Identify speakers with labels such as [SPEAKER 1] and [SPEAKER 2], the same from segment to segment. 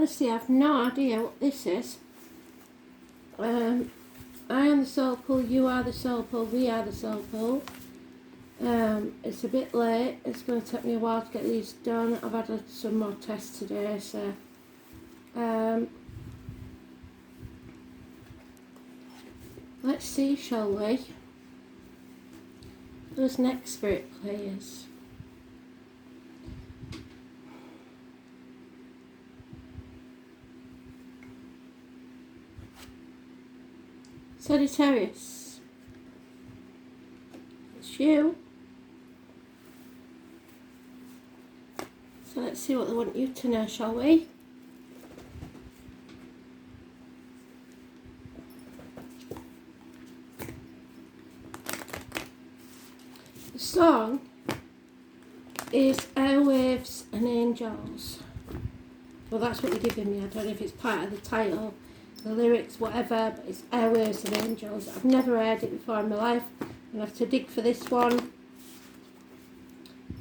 [SPEAKER 1] Honestly, I've no idea what this is. I am the soul pool, you are the soul pool, we are the soul pool. It's a bit late. It's going to take me a while to get these done. I've had some more tests today, so let's see, shall we? Those next spirit players. Sagittarius, it's you. So let's see what they want you to know, shall we? The song is Airwaves and Angels. Well, that's what you're giving me. I don't know if it's part of the title, the lyrics, whatever, but it's Airwaves and Angels. I've never heard it before in my life. I'm going to have to dig for this one.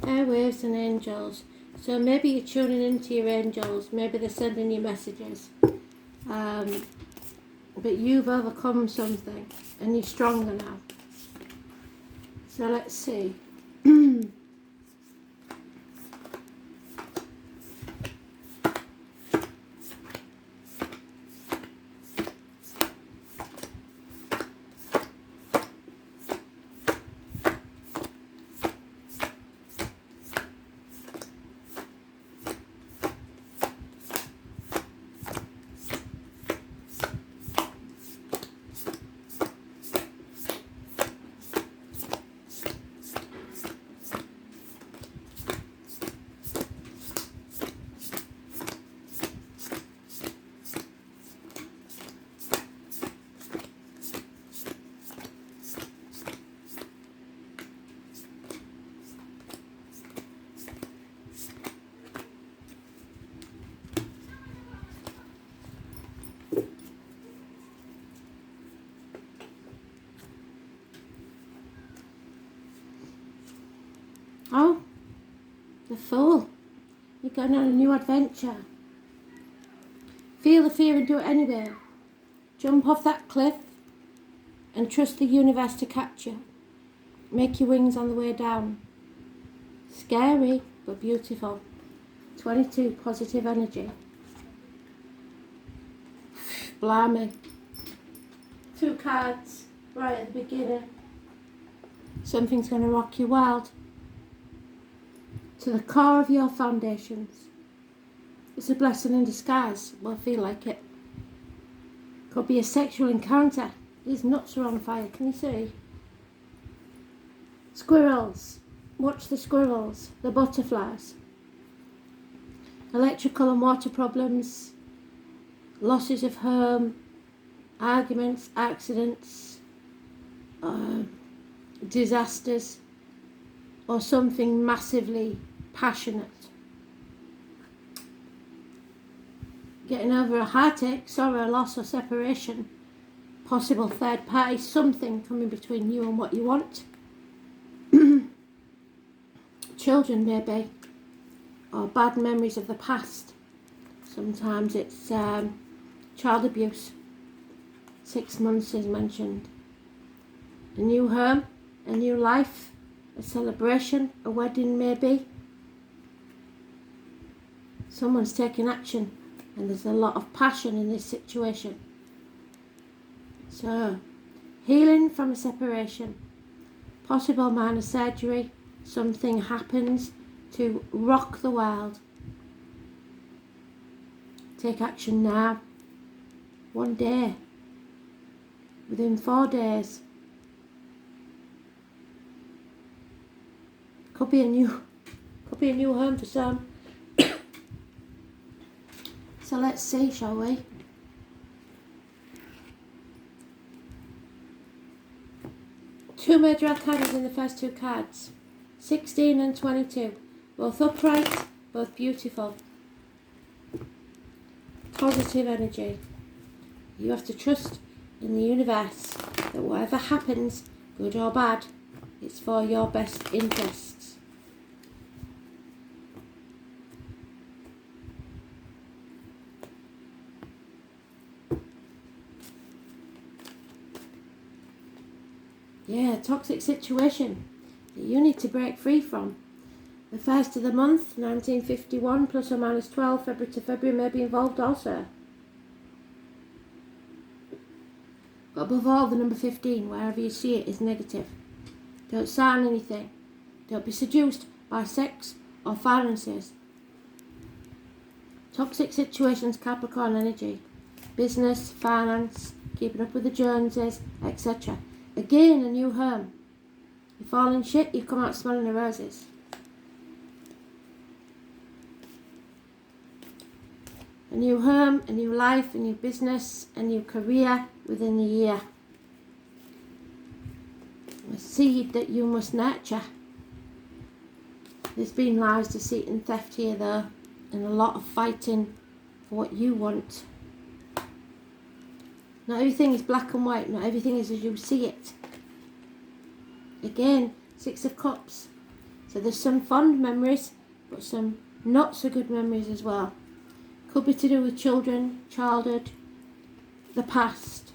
[SPEAKER 1] Airwaves and Angels. So maybe you're tuning into your angels. Maybe they're sending you messages. But you've overcome something and you're stronger now. So let's see. Oh, the Fool. You're going on a new adventure. Feel the fear and do it anyway. Jump off that cliff and trust the universe to catch you. Make your wings on the way down. Scary, but beautiful. 22, positive energy. Blimey. 2 cards right at the beginning. Something's going to rock your world. To the core of your foundations. It's a blessing in disguise. Will feel like it. Could be a sexual encounter. These nuts are on fire. Can you see? Squirrels. Watch the squirrels. The butterflies. Electrical and water problems. Losses of home. Arguments. Accidents. Disasters. Or something massively passionate. Getting over a heartache, sorrow, loss or separation. Possible third party, something coming between you and what you want. Children maybe. Or bad memories of the past. Sometimes it's child abuse. 6 months is mentioned. A new home, a new life. A celebration, a wedding maybe. Someone's taking action and there's a lot of passion in this situation. So, healing from a separation. Possible minor surgery. Something happens to rock the world. Take action now. 1 day. Within 4 days. Could be a new home for some. So let's see, shall we? Two major arcanas in the first 2 cards. 16 and 22. Both upright, both beautiful. Positive energy. You have to trust in the universe that whatever happens, good or bad, it's for your best interests. Yeah, toxic situation that you need to break free from. The first of the month, 1951, plus or minus 12, February to February, may be involved also. But above all, the number 15, wherever you see it, is negative. Don't sign anything. Don't be seduced by sex or finances. Toxic situations, Capricorn energy. Business, finance, keeping up with the Joneses, etc. Again, a new home. You fall in shit, you come out smelling the roses. A new home, a new life, a new business, a new career within the year. A seed that you must nurture. There's been lies, deceit and theft here though, and a lot of fighting for what you want. Not everything is black and white, not everything is as you see it. Again, 6 of Cups. So there's some fond memories, but some not so good memories as well. Could be to do with children, childhood, the past.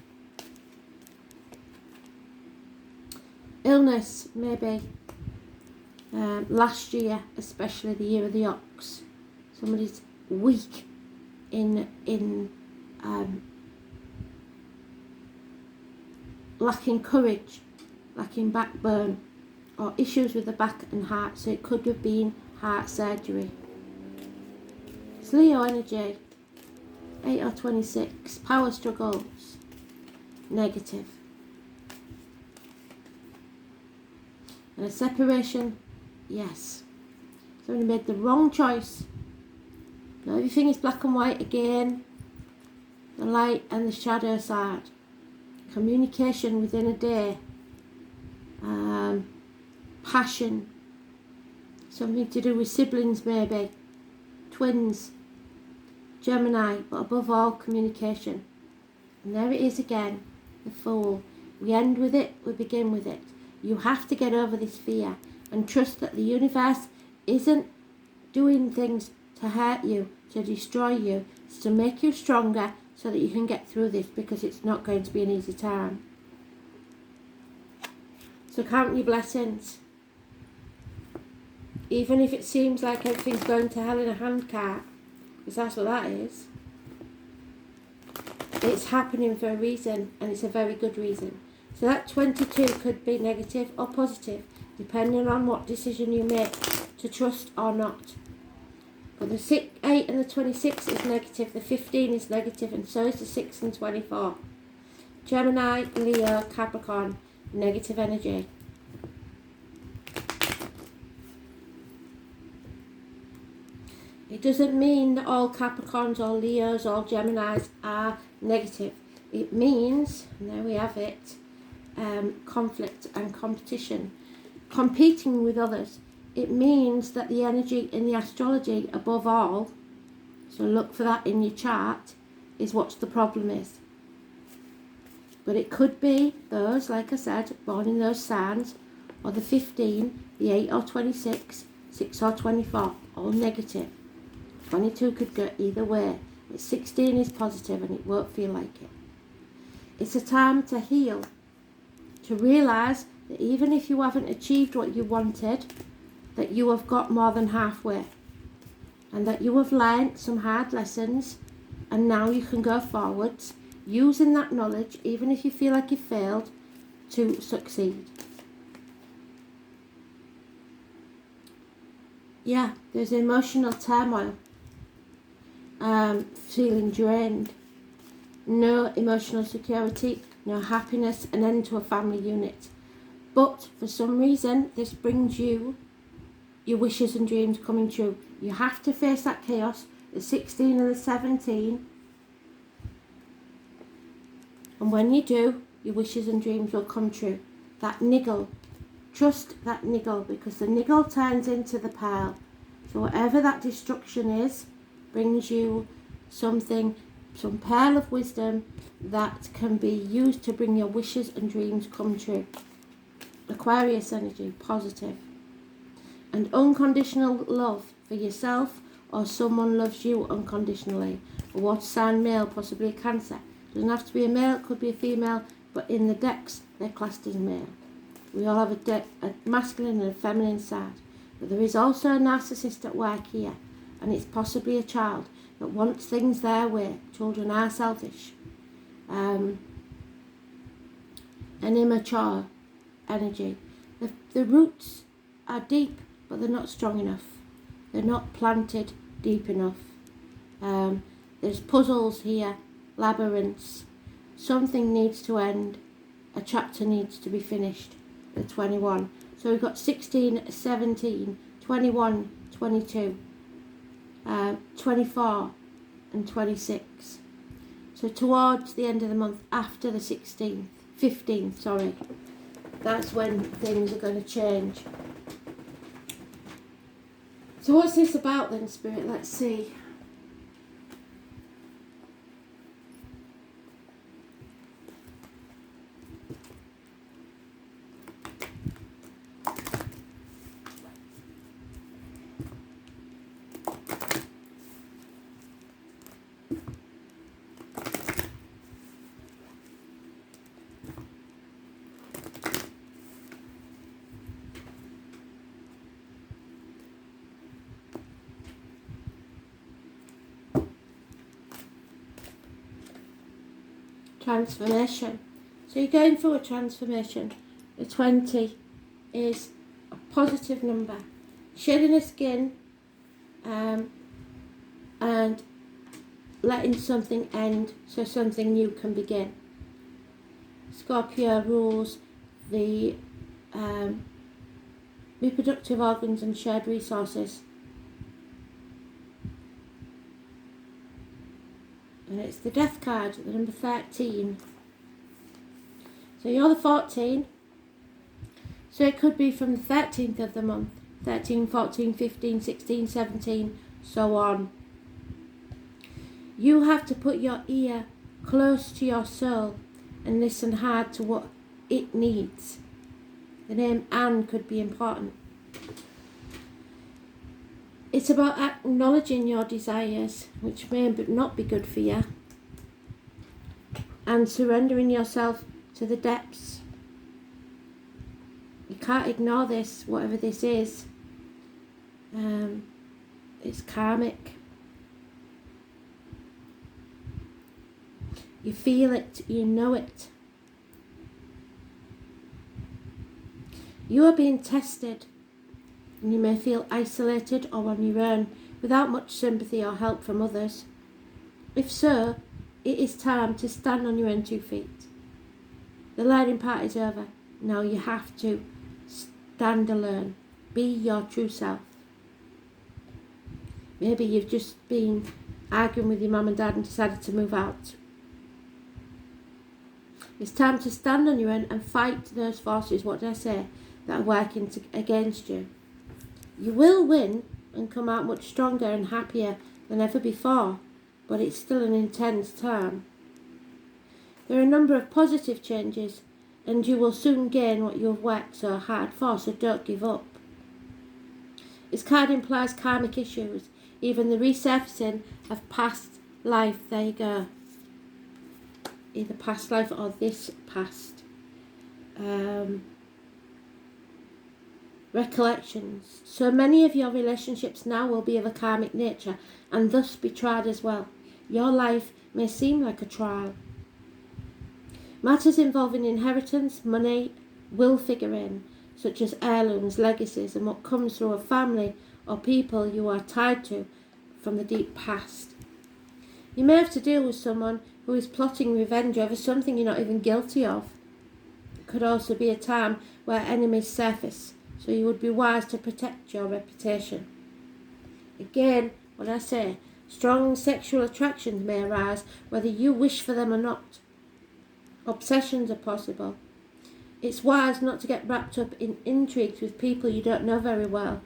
[SPEAKER 1] Illness, maybe. Last year, especially the year of the ox. Somebody's weak in lacking courage, lacking backbone, or issues with the back and heart. So it could have been heart surgery. It's Leo energy. 8 or 26. Power struggles. Negative. And a separation. Yes. Somebody made the wrong choice. Not everything is black and white again. The light and the shadow side. Communication within a day. Passion. Something to do with siblings maybe. Twins. Gemini. But above all, communication. And there it is again. The Fool. We end with it. We begin with it. You have to get over this fear. And trust that the universe isn't doing things to hurt you, to destroy you. It's to make you stronger so that you can get through this, because it's not going to be an easy time. So count your blessings. Even if it seems like everything's going to hell in a handcart, because that's what that is. It's happening for a reason, and it's a very good reason. So that 22 could be negative or positive, depending on what decision you make to trust or not. But the 8 and the 26 is negative, the 15 is negative, and so is the 6 and 24. Gemini, Leo, Capricorn, negative energy. It doesn't mean that all Capricorns, all Leos, all Geminis are negative. It means, and there we have it, conflict and competition. Competing with others. It means that the energy in the astrology, above all, so look for that in your chart, is what the problem is. But it could be those, like I said, born in those signs, or the 15, the 8 or 26, 6 or 24, all negative. 22 could go either way, but 16 is positive and it won't feel like it. It's a time to heal, to realise that even if you haven't achieved what you wanted, that you have got more than halfway, and that you have learnt some hard lessons, and now you can go forwards using that knowledge, even if you feel like you failed, to succeed. Yeah, there's emotional turmoil, feeling drained, no emotional security, no happiness, an end to a family unit. But for some reason, this brings you your wishes and dreams coming true. You have to face that chaos, the 16 and the 17. And when you do, your wishes and dreams will come true. That niggle. Trust that niggle, because the niggle turns into the pearl. So whatever that destruction is, brings you something, some pearl of wisdom that can be used to bring your wishes and dreams come true. Aquarius energy, positive. And unconditional love for yourself, or someone loves you unconditionally. A water sign male, possibly a Cancer. Doesn't have to be a male, it could be a female, but in the decks they're classed as male. We all have a masculine and a feminine side. But there is also a narcissist at work here, and it's possibly a child that wants things their way. Children are selfish. An immature energy. The roots are deep, but they're not strong enough. They're not planted deep enough. There's puzzles here, labyrinths. Something needs to end. A chapter needs to be finished. The 21. So we've got 16, 17, 21, 22, 24 and 26. So towards the end of the month, after the 16th, 15th, sorry, that's when things are going to change. So what's this about then, Spirit? Let's see. Transformation. So you're going through a transformation. The 20 is a positive number. Shedding a skin and letting something end so something new can begin. Scorpio rules the reproductive organs and shared resources. And it's the death card, the number 13. So you're the 14. So it could be from the 13th of the month. 13, 14, 15, 16, 17, so on. You have to put your ear close to your soul and listen hard to what it needs. The name Anne could be important. It's about acknowledging your desires, which may not be good for you, and surrendering yourself to the depths. You can't ignore this, whatever this is. It's karmic. You feel it, you know it. You are being tested. And you may feel isolated or on your own without much sympathy or help from others. If so, it is time to stand on your own 2 feet. The learning part is over. Now you have to stand alone. Be your true self. Maybe you've just been arguing with your mum and dad and decided to move out. It's time to stand on your own and fight those forces, what did I say, that are working against you. You will win and come out much stronger and happier than ever before, but it's still an intense time. There are a number of positive changes, and you will soon gain what you have worked so hard for, so don't give up. This card implies karmic issues, even the resurfacing of past life. There you go. Either past life or this past. Recollections. So many of your relationships now will be of a karmic nature and thus be tried as well. Your life may seem like a trial. Matters involving inheritance, money will figure in, such as heirlooms, legacies, and what comes through a family or people you are tied to from the deep past. You may have to deal with someone who is plotting revenge over something you're not even guilty of. It could also be a time where enemies surface, so you would be wise to protect your reputation. Again, what I say, strong sexual attractions may arise whether you wish for them or not. Obsessions are possible. It's wise not to get wrapped up in intrigues with people you don't know very well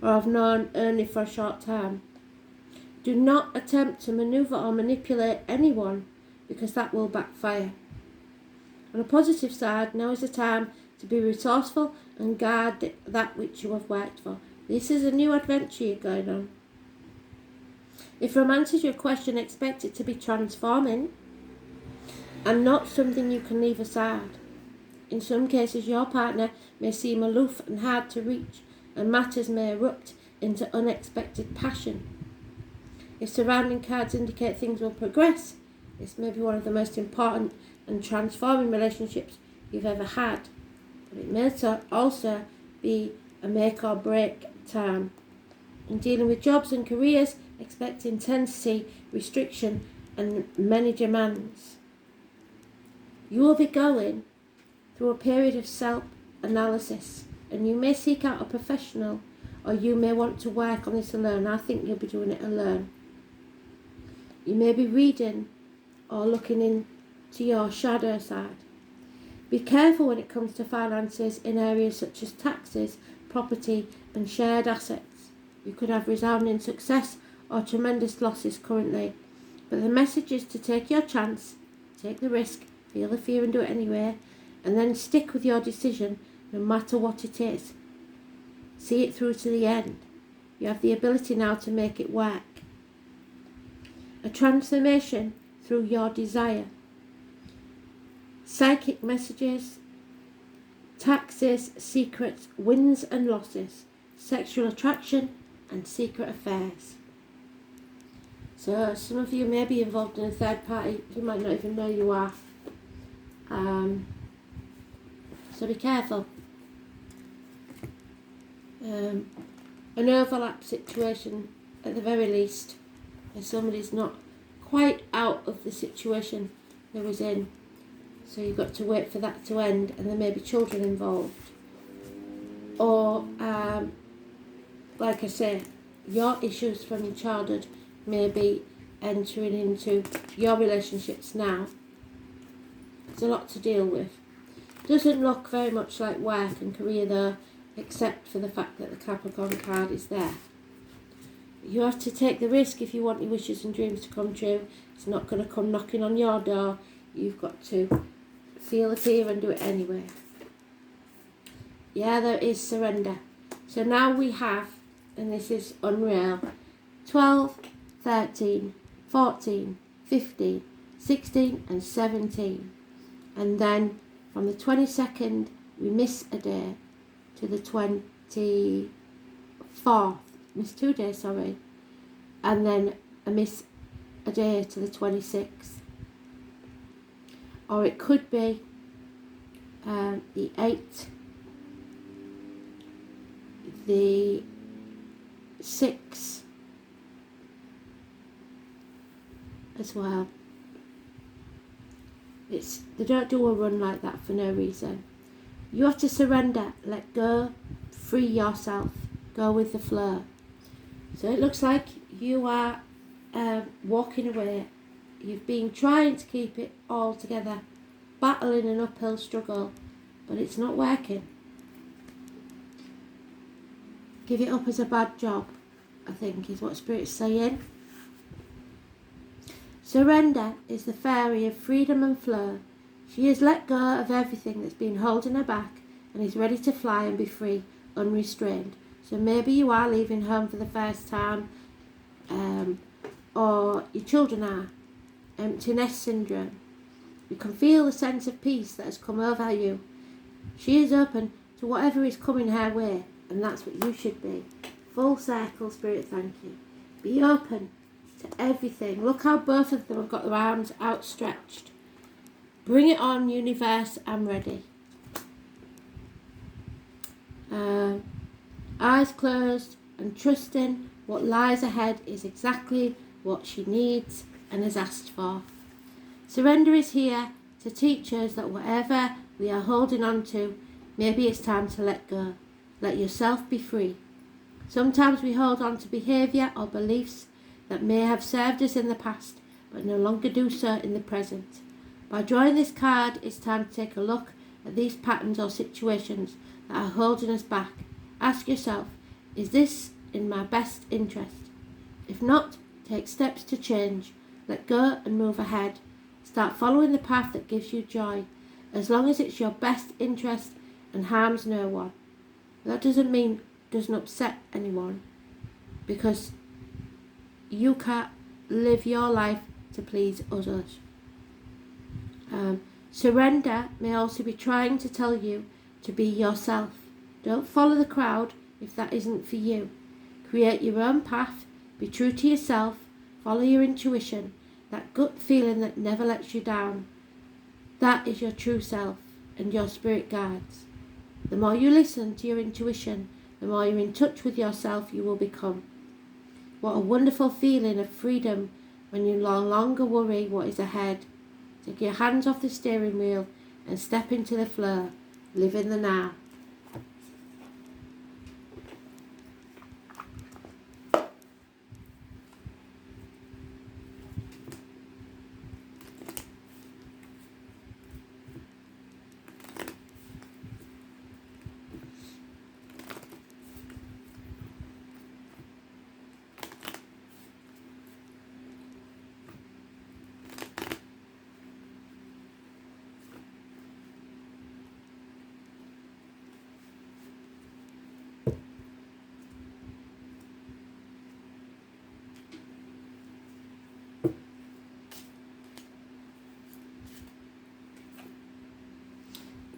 [SPEAKER 1] or have known only for a short time. Do not attempt to maneuver or manipulate anyone because that will backfire. On a positive side, now is the time to be resourceful and guard that which you have worked for. This is a new adventure you're going on. If romance is your question, expect it to be transforming and not something you can leave aside. In some cases, your partner may seem aloof and hard to reach, and matters may erupt into unexpected passion. If surrounding cards indicate things will progress, this may be one of the most important and transforming relationships you've ever had. But it may also be a make or break time. In dealing with jobs and careers, expect intensity, restriction, and many demands. You will be going through a period of self-analysis, and you may seek out a professional, or you may want to work on this alone. I think you'll be doing it alone. You may be reading or looking into your shadow side. Be careful when it comes to finances in areas such as taxes, property, and shared assets. You could have resounding success or tremendous losses currently, but the message is to take your chance, take the risk, feel the fear and do it anyway, and then stick with your decision no matter what it is. See it through to the end. You have the ability now to make it work. A transformation through your desire. Psychic messages, taxes, secrets, wins and losses, sexual attraction and secret affairs. So some of you may be involved in a third party. You might not even know you are. So be careful. An overlap situation at the very least, if somebody's not quite out of the situation they was in. So you've got to wait for that to end, and there may be children involved. Or, like I say, your issues from your childhood may be entering into your relationships now. There's a lot to deal with. Doesn't look very much like work and career though, except for the fact that the Capricorn card is there. You have to take the risk if you want your wishes and dreams to come true. It's not going to come knocking on your door. You've got to feel the fear and do it anyway. Yeah, there is surrender. So now we have, and this is unreal, 12, 13, 14, 15, 16 and 17. And then from the 22nd, we miss a day to the 24th. Miss 2 days, sorry. And then I miss a day to the 26th. Or it could be the 8th, the 6th as well. They don't do a run like that for no reason. You have to surrender, let go, free yourself, go with the flow. So it looks like you are walking away. You've been trying to keep it all together, battling an uphill struggle, but it's not working. Give it up as a bad job, I think, is what Spirit's saying. Surrender is the fairy of freedom and flow. She has let go of everything that's been holding her back and is ready to fly and be free, unrestrained. So maybe you are leaving home for the first time, or your children are. Empty nest syndrome. You can feel the sense of peace that has come over you. She is open to whatever is coming her way, and that's what you should be. Full circle, Spirit, thank you. Be open to everything. Look how both of them have got their arms outstretched. Bring it on, universe, I'm ready. Eyes closed and trusting what lies ahead is exactly what she needs and has asked for. Surrender is here to teach us that whatever we are holding on to, maybe it's time to let go. Let yourself be free. Sometimes we hold on to behaviour or beliefs that may have served us in the past, but no longer do so in the present. By drawing this card, it's time to take a look at these patterns or situations that are holding us back. Ask yourself, is this in my best interest? If not, take steps to change. Let go and move ahead. Start following the path that gives you joy, as long as it's your best interest and harms no one. That doesn't mean it doesn't upset anyone, because you can't live your life to please others. Surrender may also be trying to tell you to be yourself. Don't follow the crowd if that isn't for you. Create your own path, be true to yourself, follow your intuition, that gut feeling that never lets you down. That is your true self and your spirit guides. The more you listen to your intuition, the more you're in touch with yourself you will become. What a wonderful feeling of freedom when you no longer worry what is ahead. Take your hands off the steering wheel and step into the flow. Live in the now.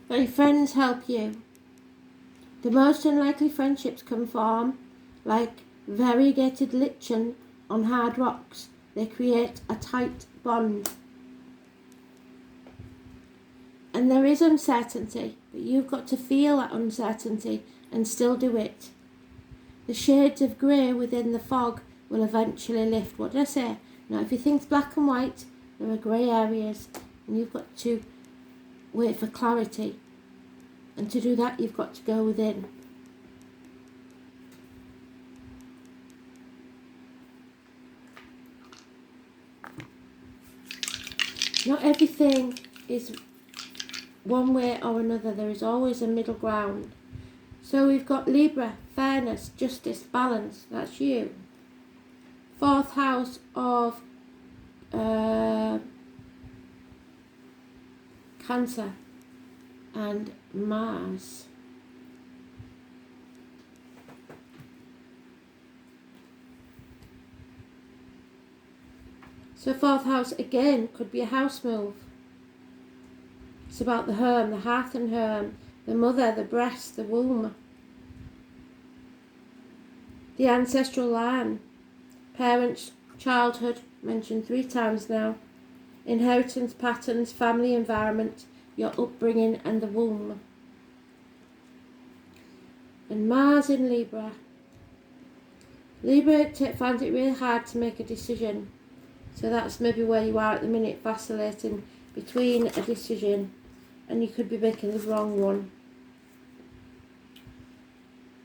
[SPEAKER 1] May friends help you. The most unlikely friendships can form like variegated lichen on hard rocks. They create a tight bond. And there is uncertainty, but you've got to feel that uncertainty and still do it. The shades of grey within the fog will eventually lift. What did I say? Now, if you think black and white, there are grey areas, and you've got to wait for clarity. And to do that, you've got to go within. Not everything is one way or another. There is always a middle ground. So we've got Libra, fairness, justice, balance. That's you. 4th house of Cancer and Mars. So 4th house again could be a house move. It's about the home, the hearth and home, the mother, the breast, the womb, the ancestral line, parents, childhood, mentioned 3 times now, inheritance patterns, family environment, your upbringing and the womb. And Mars in Libra. Libra finds it really hard to make a decision. So that's maybe where you are at the minute, vacillating between a decision, and you could be making the wrong one.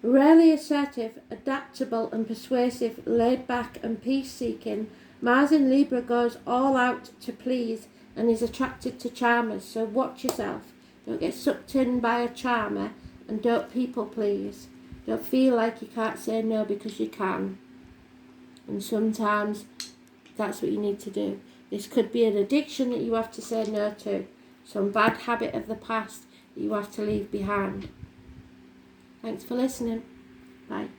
[SPEAKER 1] Rarely assertive, adaptable and persuasive, laid back and peace-seeking, Mars in Libra goes all out to please and is attracted to charmers, so watch yourself. Don't get sucked in by a charmer and don't people please. Don't feel like you can't say no because you can. And sometimes that's what you need to do. This could be an addiction that you have to say no to. Some bad habit of the past that you have to leave behind. Thanks for listening. Bye.